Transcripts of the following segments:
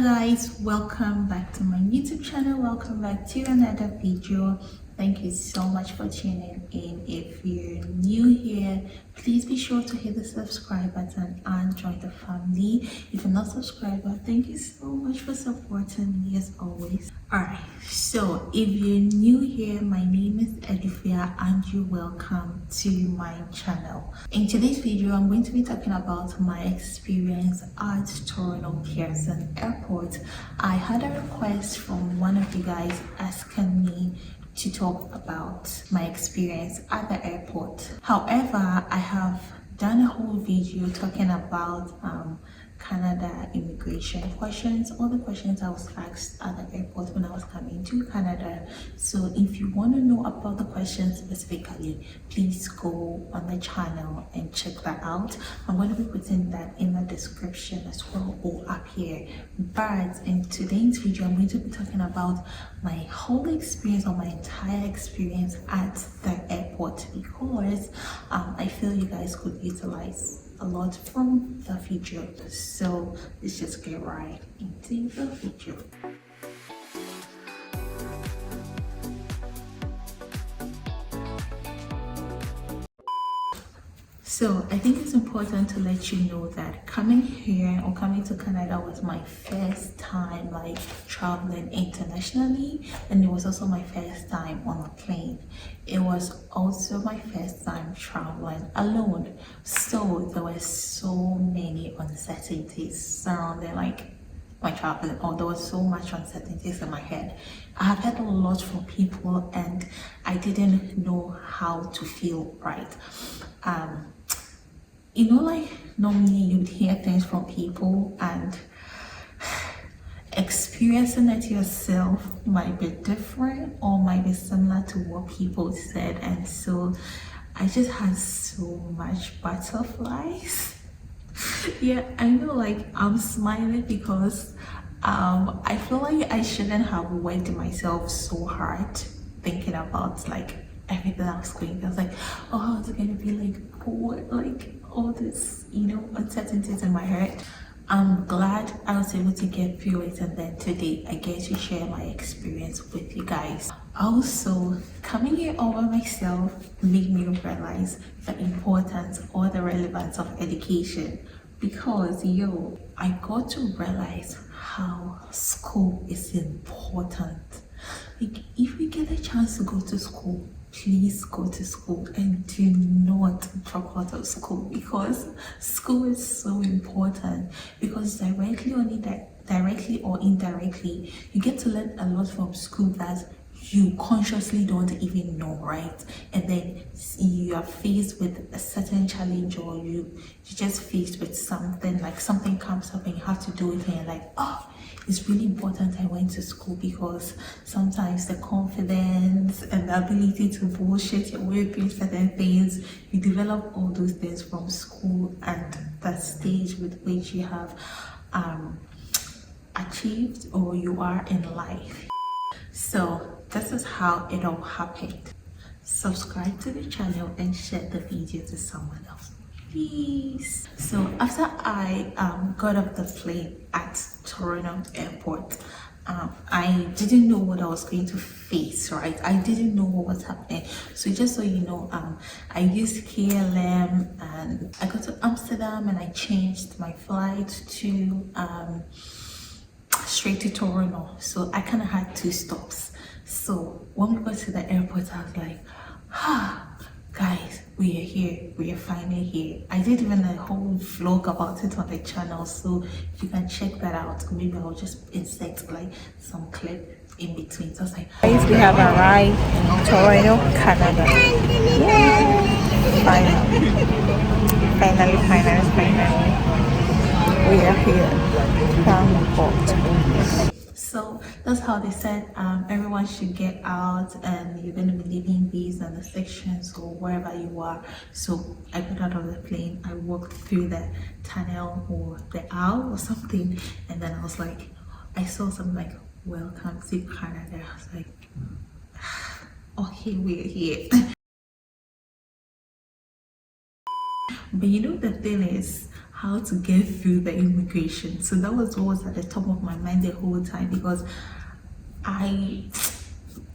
Hello guys, welcome back to my YouTube channel. Welcome back to another video. Thank you so much for tuning in. If you're new here, please be sure to hit the subscribe button and join the family. If you're not subscribed, thank you so much for supporting me as always. Alright, so if you're new here, my name is Edifia and you're welcome to my channel. In today's video, I'm going to be talking about my experience at Toronto Pearson Airport. I had a request from one of you guys asking me to talk about my experience at the airport. However, I have done a whole video talking about Canada immigration questions, all the questions I was asked at the airport when I was coming to Canada. So if you want to know about the questions specifically, please go on the channel and check that out. I'm going to be putting that in the description as well or up here. But in today's video, I'm going to be talking about my whole experience or my entire experience at the airport because I feel you guys could utilize a lot from the video. So let's just get right into the video. So I think it's important to let you know that coming here or coming to Canada was my first time like traveling internationally, and it was also my first time on a plane. It was also my first time traveling alone. So there were so many uncertainties surrounding like my traveling, or there was so much uncertainties in my head. I have heard a lot from people and I didn't know how to feel right. You know, like normally you'd hear things from people and experiencing it yourself might be different or might be similar to what people said, and so I just had so much butterflies. Yeah, I know, like I'm smiling because I feel like I shouldn't have worked myself so hard thinking about like everything I was going. I was like, oh, how's it gonna be like poor, like all this, you know, uncertainties in my head. I'm glad I was able to get through it, and then today I get to share my experience with you guys. Also, coming here all by myself made me realize the importance or the relevance of education, because I got to realize how school is important. Like if you get a chance to go to school, please go to school and do not drop out of school, because school is so important. Because directly or indirectly, you get to learn a lot from school that you consciously don't even know, right? And then you are faced with a certain challenge, or you just faced with something, like something comes up and you have to do it, and you're like, oh, it's really important I went to school. Because sometimes the confidence and the ability to bullshit your way through certain things, you develop all those things from school and the stage with which you have achieved or you are in life. So this is how it all happened. Subscribe to the channel and share the video to someone else, please. So after I got off the plane at Toronto Airport, I didn't know what I was going to face, right? I didn't know what was happening. So just so you know, I used KLM and I got to Amsterdam, and I changed my flight to straight to Toronto. So I kind of had two stops. So when we got to the airport, I was like, guys, we are here, we are finally here. I did even a whole vlog about it on the channel, so if you can check that out, maybe I'll just insert like some clip in between. So I was like, guys, we have arrived in Toronto, Canada. Finally, we are here. Thank God. so that's how they said everyone should get out, and you're going to be leaving these in the sections or wherever you are. So I got out of the plane, I walked through the tunnel or the aisle or something, and then I was like, I saw something like welcome to Canada. I was like, okay, we're here. But you know, the thing is, how to get through the immigration. So that was what was at the top of my mind the whole time, because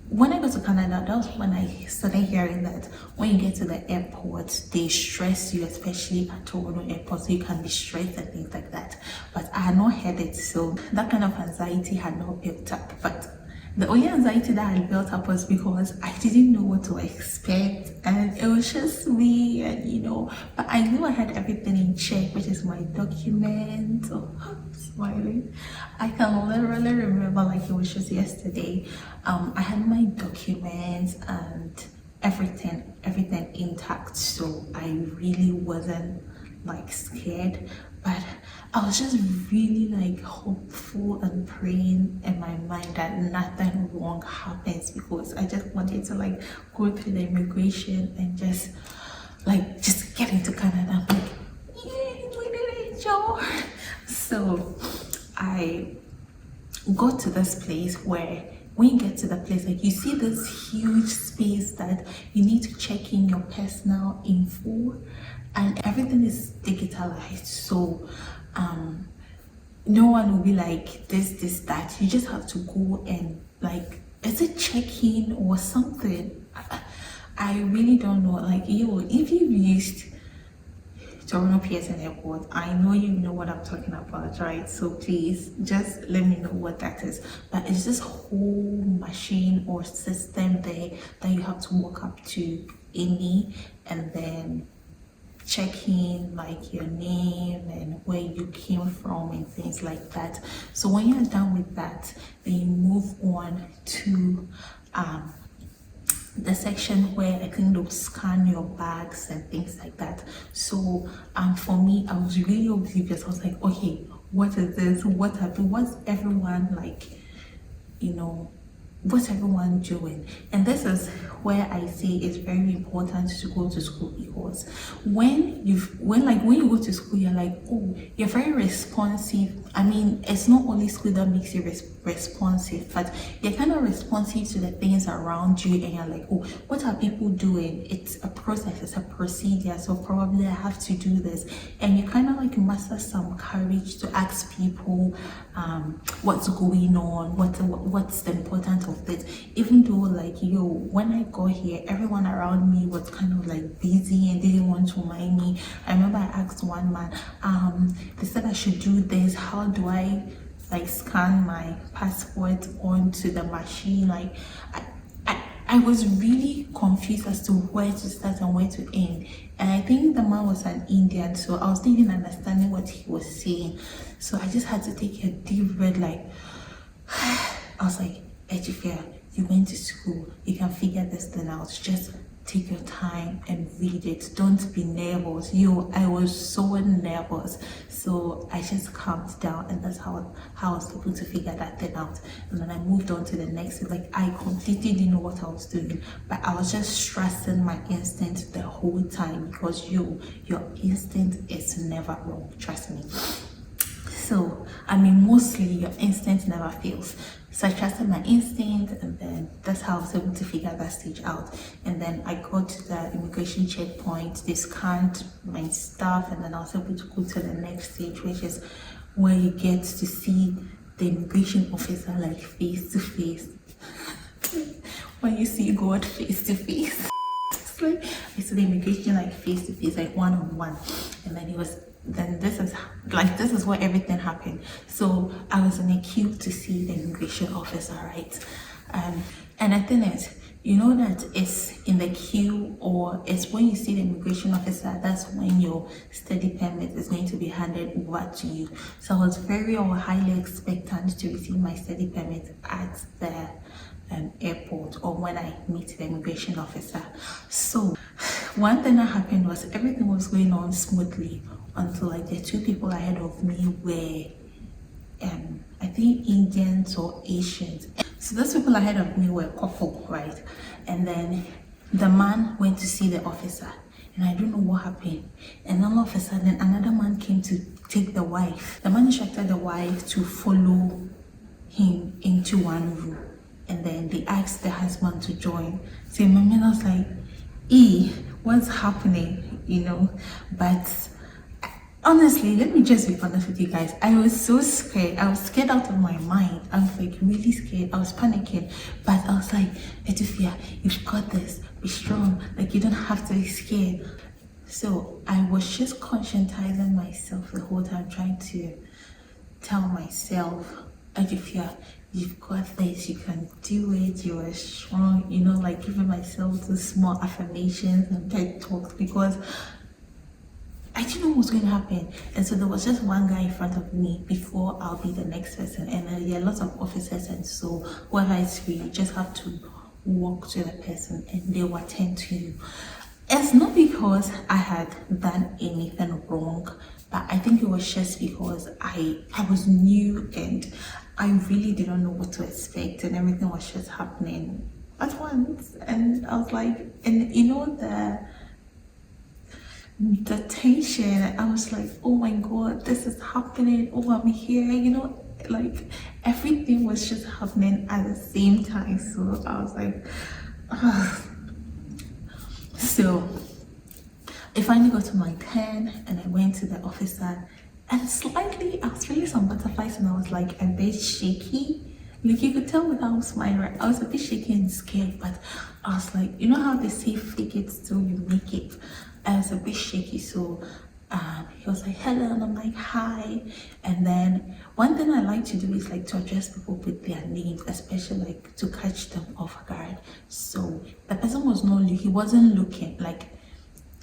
when I go to Canada, that was when I started hearing that when you get to the airport, they stress you, especially at Toronto airport, so you can be stressed and things like that. But I had not heard it, so that kind of anxiety had not built up. But the only anxiety that I built up was because I didn't know what to expect, and it was just me, and but I knew I had everything in check, which is my documents. Oh, I'm smiling. I can literally remember like it was just yesterday. I had my documents and everything intact, so I really wasn't like scared, but I was just really like hopeful and praying in my mind that nothing wrong happens, because I just wanted to like go through the immigration and just get into Canada. I'm like, yay, we did it, Joe. So I got to this place where when you get to the place, like you see this huge space that you need to check in your personal info, and everything is digitalized. So no one will be like this, that. You just have to go and like, is it check-in or something? I really don't know. Like, if you've used Toronto Pearson Airport, I know you know what I'm talking about, right? So please just let me know what that is. But it's this whole machine or system there that you have to walk up to any, and then check in like your name and where you came from and things like that. So when you're done with that, then you move on to the section where I think they'll scan your bags and things like that. So for me, I was really oblivious. I was like, okay, what is this? What's everyone like, what's everyone doing? And this is where I say it's very important to go to school, because when you go to school, you're like, oh, you're very responsive. I mean, it's not only school that makes you responsive, but you're kind of responsive to the things around you, and you're like, oh, what are people doing? It's a process, it's a procedure, so probably I have to do this. And you kind of like muster some courage to ask people what's going on, what's the importance of this, even though like when I got here, everyone around me was kind of like busy and didn't want to mind me. I remember I asked one man, they said I should do this. How do I like scan my passport onto the machine? Like I was really confused as to where to start and where to end. And I think the man was an Indian, so I was not even understanding what he was saying. So I just had to take a deep breath, like I was like, Ejifia, you went to school, you can figure this thing out. Just take your time and read it. Don't be nervous. I was so nervous. So I just calmed down, and that's how I was able to figure that thing out. And then I moved on to the next thing. Like I completely didn't know what I was doing, but I was just trusting my instinct the whole time, because your instinct is never wrong. Trust me. So, I mean, mostly your instinct never fails. So I trusted my instinct, and then that's how I was able to figure that stage out. And then I got to the immigration checkpoint, they scanned my stuff, and then I was able to go to the next stage, which is where you get to see the immigration officer like face to face. When you see God face to face. Like, I saw the immigration like face to face, like one on one, and then this is where everything happened. So I was in a queue to see the immigration officer, right? And the thing is, you know that it's in the queue, or it's when you see the immigration officer, that's when your study permit is going to be handed over to you. So I was very or highly expectant to receive my study permit at the airport, or when I meet the immigration officer. So one thing that happened was everything was going on smoothly until like the two people ahead of me were I think Indians or Asians. So those people ahead of me were a couple, right? And then the man went to see the officer, and I don't know what happened. And all of a sudden, another man came to take the wife. The man instructed the wife to follow him into one room, and then they asked the husband to join. So my man was like, what's happening? But Honestly, let me just be honest with you guys. I was so scared. I was scared out of my mind. I was like really scared. I was panicking. But I was like, Etufia, you've got this. Be strong. Like, you don't have to be scared. So I was just conscientizing myself the whole time, trying to tell myself, Etufia, you've got this. You can do it. You are strong. You know, like giving myself the small affirmations and TED talks, because I didn't know what was going to happen. And so there was just one guy in front of me before I'll be the next person. And there are lots of officers, and so whoever is free, you just have to walk to the person and they will attend to you. It's not because I had done anything wrong, but I think it was just because I was new and I really didn't know what to expect, and everything was just happening at once. And I was like, and you know, the tension, I was like, oh my god, this is happening, oh, I'm here, you know, like everything was just happening at the same time. So I was like, ugh. So I finally got to my pen and I went to the officer, and slightly I was feeling some butterflies and I was like a bit shaky. Like, you could tell without smiling, I was a bit shaky and scared, but I was like, you know how they say fake it till you make it? I was a bit shaky. So he was like, hello, and I'm like, hi. And then one thing I like to do is like to address people with their names, especially like to catch them off guard. So the person was not, he wasn't looking, like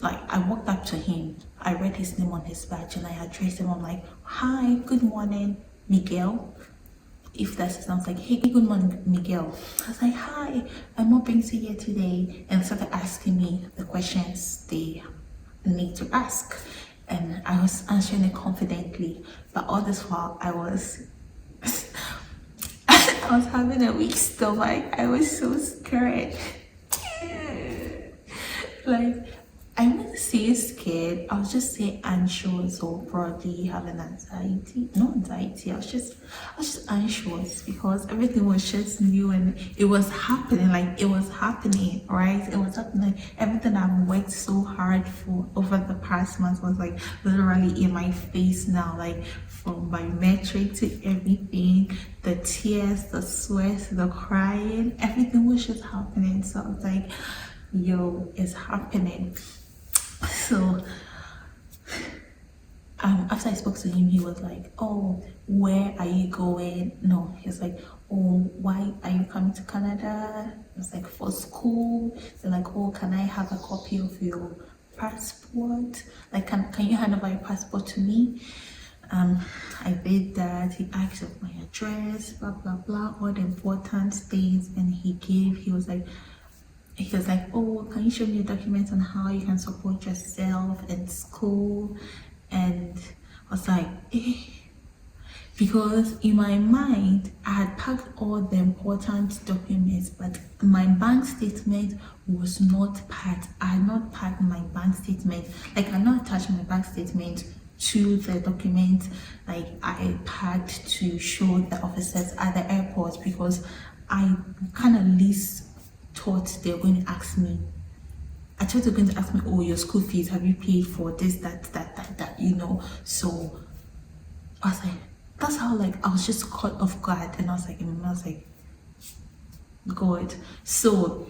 I walked up to him, I read his name on his badge and I addressed him. I'm like, hi, good morning, Miguel. If that's it, sounds like, hey, good morning, Miguel. I was like, hi, I'm hoping to here today, and started asking me the questions they need to ask, and I was answering it confidently. But all this while, I was I was having a weak stomach. I was so scared. Like, I wouldn't say scared, I'll just say anxious, or probably having anxiety. No anxiety, I was just anxious because everything was just new and it was happening, like it was happening, right? It was happening. Everything I've worked so hard for over the past month was like literally in my face now, like from biometric to everything, the tears, the sweat, the crying, everything was just happening. So I was like, yo, it's happening. So after I spoke to him, he was like, oh, where are you going? No, he was like, oh, why are you coming to Canada? I was like, for school. They're like, oh, can I have a copy of your passport? Like, can you hand over your passport to me? I did that. He asked of my address, blah blah blah, all the important things, and he was like, oh, can you show me your documents on how you can support yourself in school? And I was like, because in my mind I had packed all the important documents, but my bank statement was not packed. I had not packed my bank statement, like I had not attached my bank statement to the document like I packed to show the officers at the airport, because I kind of least thought they were going to ask me. I thought they were going to ask me, oh, your school fees, have you paid for this, that, you know? So I was like, that's how, like, I was just caught off guard, and I was like, God. So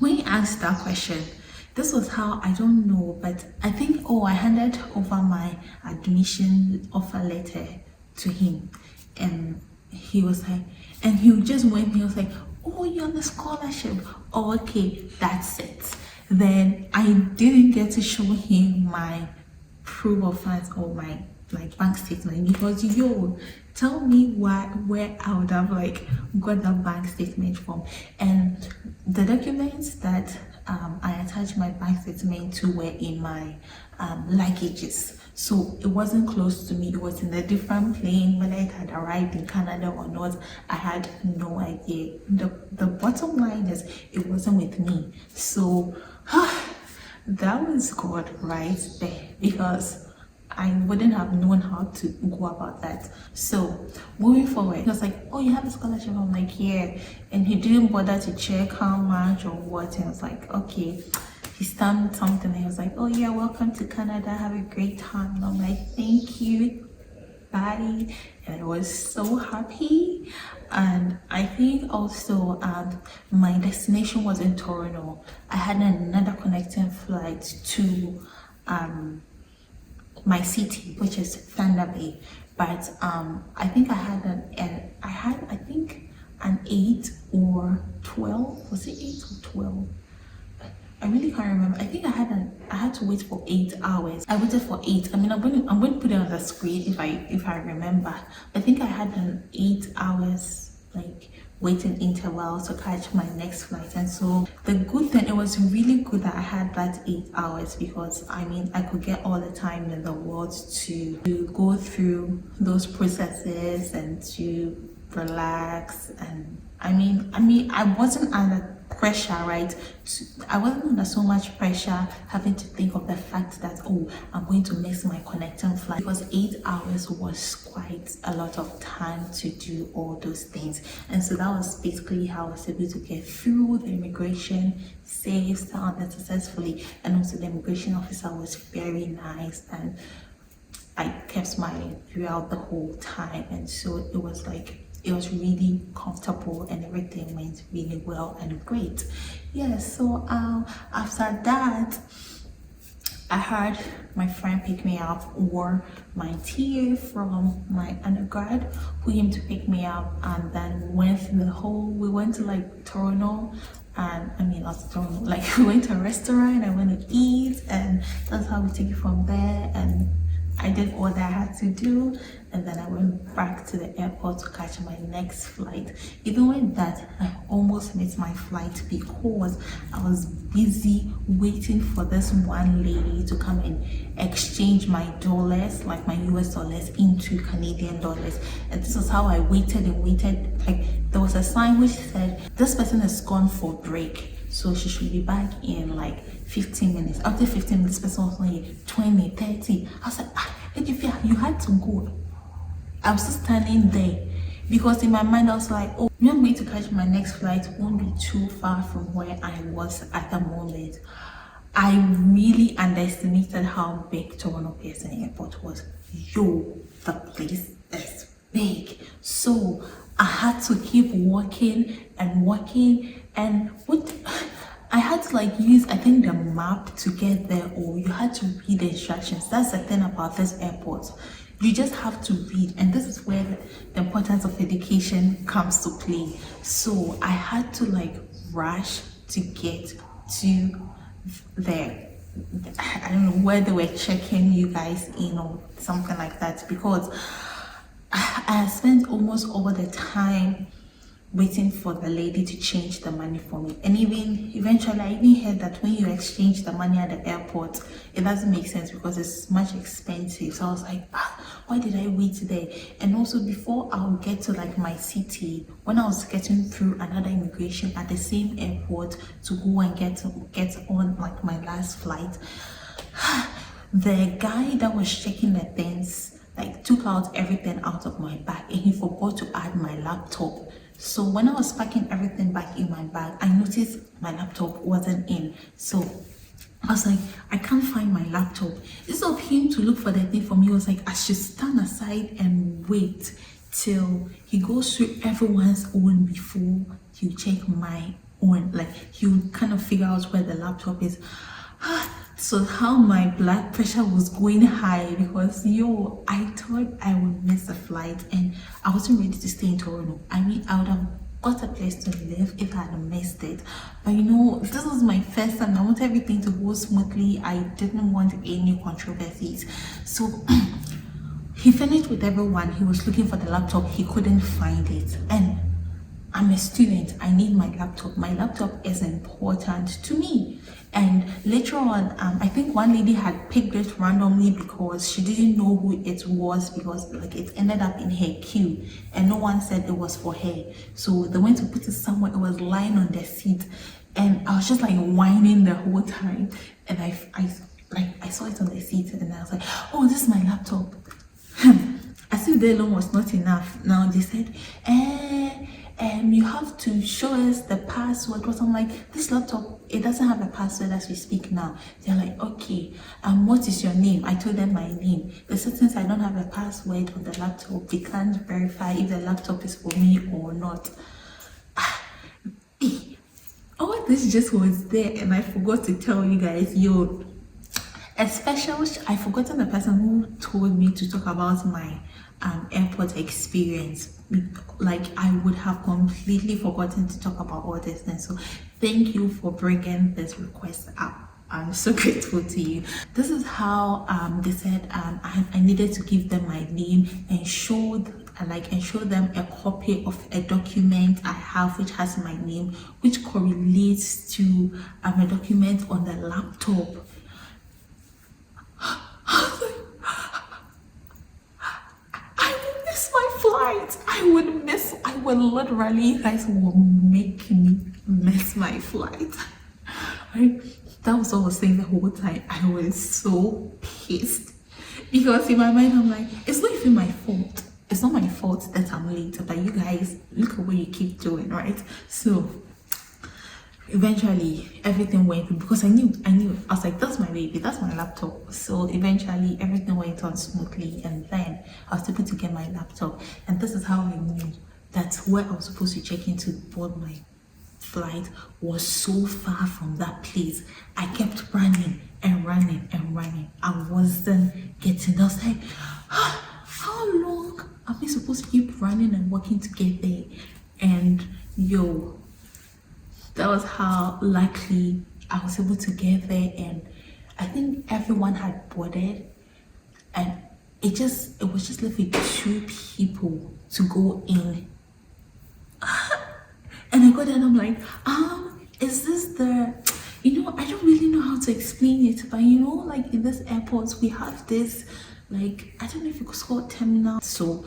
when he asked that question, this was how, I don't know, but I think, I handed over my admission offer letter to him, and he was like, and he just went, he was like, oh, you're on the scholarship. Oh, okay, that's it. Then I didn't get to show him my proof of funds or my bank statement, because tell me where I would have got that bank statement from. And the documents that I attached my bank statement to were in my luggages, so it wasn't close to me. It was in a different plane. Whether it had arrived in Canada or not, I had no idea. The bottom line is it wasn't with me. So that was God right there, because I wouldn't have known how to go about that. So moving forward, he was like, oh, you have a scholarship? I'm like, yeah. And he didn't bother to check how much or what, and I was like, okay. he stamped something and he was like, oh yeah, welcome to Canada, have a great time. And I'm like, thank you, bye. And I was so happy. And I think also my destination was in Toronto. I had another connecting flight to my city, which is Thunder Bay. But I think I think an 8 or 12. Was it 8 or 12? I really can't remember. I think I had to wait for 8 hours. I waited for 8. I mean, I'm going to put it on the screen if I remember. I think I had an 8 hours like waiting interval to catch my next flight. And so the good thing, it was really good that I had that 8 hours, because I mean I could get all the time in the world to go through those processes and to relax. And I mean I wasn't under pressure, right? I wasn't under so much pressure having to think of the fact that, oh, I'm going to miss my connecting flight, because 8 hours was quite a lot of time to do all those things. And so that was basically how I was able to get through the immigration safe, sound, and successfully. And also the immigration officer was very nice, and I kept smiling throughout the whole time. And so it was like, it was really comfortable and everything went really well and great. Yeah, so after that, I had my friend pick me up, or my TA from my undergrad who came to pick me up, and then we went to like Toronto. And I mean, not Toronto, like we went to a restaurant, I went to eat, and that's how we take it from there. And I did all that I had to do, and then I went back to the airport to catch my next flight. Even with that, I almost missed my flight because I was busy waiting for this one lady to come and exchange my dollars, like my US dollars, into Canadian dollars. And this is how I waited and waited. Like, there was a sign which said, this person has gone for break, so she should be back in like 15 minutes. After 15 minutes, this person was like 20, 30. I was like, you had to go. I was just standing there because in my mind I was like, oh, I'm going to catch my next flight, won't be too far from where I was at the moment. I really underestimated how big Toronto Pearson Airport was. Yo, the place is big. So I had to keep walking and walking, and I had to like use, I think, the map to get there, or you had to read the instructions. That's the thing about this airport. You just have to read, and this is where the importance of education comes to play. So I had to like rush to get to there. I don't know where they were checking you guys in or something like that, because I spent almost all the time waiting for the lady to change the money for me. And eventually I even heard that when you exchange the money at the airport, it doesn't make sense because it's much expensive. So I was like, why did I wait there? And also, before I would get to like my city, when I was getting through another immigration at the same airport to go and get on like my last flight, the guy that was checking the things like took out everything out of my bag, and he forgot to add my laptop. So when I was packing everything back in my bag, I noticed my laptop wasn't in. So I was like, I can't find my laptop. Instead of him to look for the thing for me, I was like, I should stand aside and wait till he goes through everyone's own before you check my own. Like, he'll kind of figure out where the laptop is. So how my blood pressure was going high, because I thought I would miss the flight, and I wasn't ready to stay in Toronto. I mean, I would have got a place to live if I had missed it. But this was my first time. I wanted everything to go smoothly. I didn't want any controversies. So he finished with everyone. He was looking for the laptop. He couldn't find it. And I'm a student. I need my laptop. My laptop is important to me. And later on, I think one lady had picked it randomly because she didn't know who it was, because like it ended up in her queue and no one said it was for her. So they went to put it somewhere. It was lying on the seat, and I was just like whining the whole time. And I saw it on the seat, and I was like, oh, this is my laptop. As if the alone was not enough. Now they said, you have to show us the password. Because I'm like, this laptop, it doesn't have a password as we speak now. They're like, okay, what is your name? I told them my name. They said since I don't have a password on the laptop, they can't verify if the laptop is for me or not. All this just was there, and I forgot to tell you guys, I've forgotten the person who told me to talk about my airport experience. Like, I would have completely forgotten to talk about all this things. So thank you for bringing this request up. I'm so grateful to you. This is how they said I needed to give them my name and show them a copy of a document I have which has my name, which correlates to a document on the laptop. I would literally, you guys will make me miss my flight. Right? That was what I was saying the whole time. I was so pissed because in my mind I'm like, it's not even my fault. It's not my fault that I'm late, but you guys, look at what you keep doing, right? So eventually everything went, because I knew I was like, that's my baby, that's my laptop. So eventually everything went on smoothly, and then I was able to get my laptop. And this is how I knew that where I was supposed to check in to board my flight was so far from that place. I kept running and running and running. I wasn't getting. I was like, how long am I supposed to keep running and walking to get there? And that was how luckily I was able to get there. And I think everyone had boarded, and it was just left with 2 people to go in. And I got there and I'm like, is this the, I don't really know how to explain it, but like in this airport we have this, like, I don't know if it's called terminal. So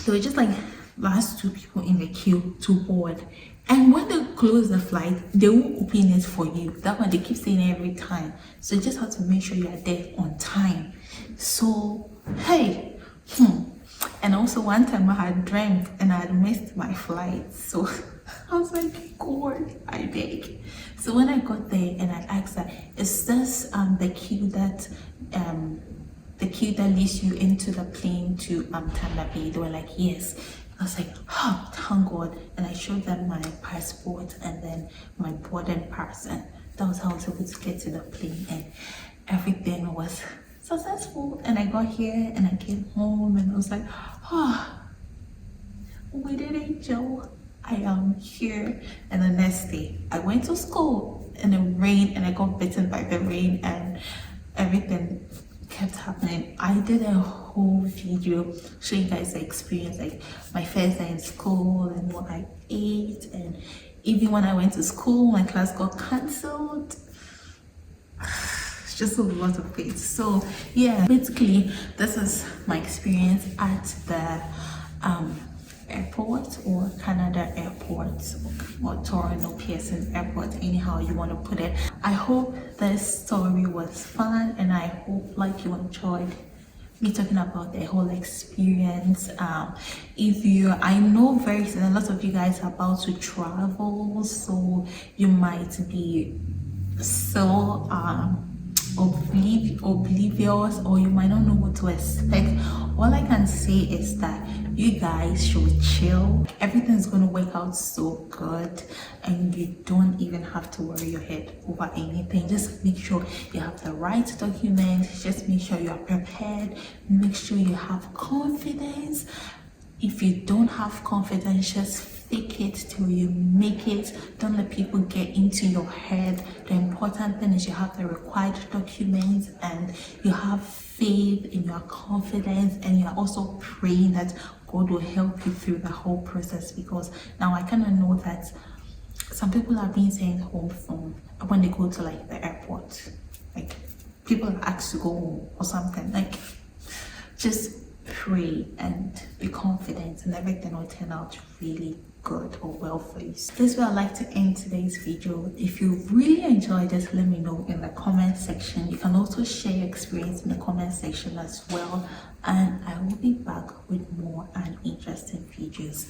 there were just like last 2 people in the queue to board. And when they close the flight, they won't open it for you. That one they keep saying every time. So you just have to make sure you are there on time. So, hey, And also one time I had dreamt and I had missed my flight. So I was like, God, I beg. So when I got there and I asked her, is this the queue that leads you into the plane to Tampa Bay? They were like, yes. I was like, oh, thank God. And I showed them my passport and then my boarding pass, and that was how I was able to get to the plane, and everything was successful. And I got here and I came home and I was like, oh, we did it, Joe. I am here. And the next day I went to school and it rained, and I got bitten by the rain, and everything kept happening. I did a whole video showing you guys the experience, like my first day in school and what I ate, and even when I went to school my class got cancelled. It's just a lot of things. So yeah, basically this is my experience at the airport, or Canada airport, or Toronto Pearson airport, anyhow you want to put it. I hope this story was fun, and I hope like you enjoyed me talking about the whole experience. I know very soon a lot of you guys are about to travel, so you might be so oblivious, or you might not know what to expect. All I can say is that you guys should chill. Everything's gonna work out so good, and you don't even have to worry your head over anything. Just make sure you have the right documents, just make sure you are prepared, make sure you have confidence. If you don't have confidence, just fake it till you make it. Don't let people get into your head. The important thing is you have the required documents, and you have faith in your confidence, and you're also praying that God will help you through the whole process. Because now I kind of know that some people are being sent home from when they go to like the airport, like people are asked to go home or something. Like, just pray and be confident, and everything will turn out really good or well for you. This is where I'd like to end today's video. If you really enjoyed this, let me know in the comment section. You can also share your experience in the comment section as well, and I will be back with more and interesting videos.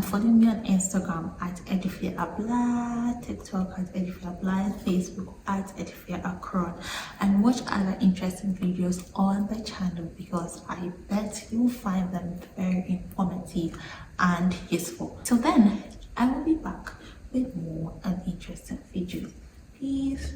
Follow me on Instagram at edifeabla, TikTok at edifeabla, Facebook at edifeacron, and watch other interesting videos on the channel because I bet you'll find them very informative and useful. Till then, I will be back with more and interesting videos. Peace.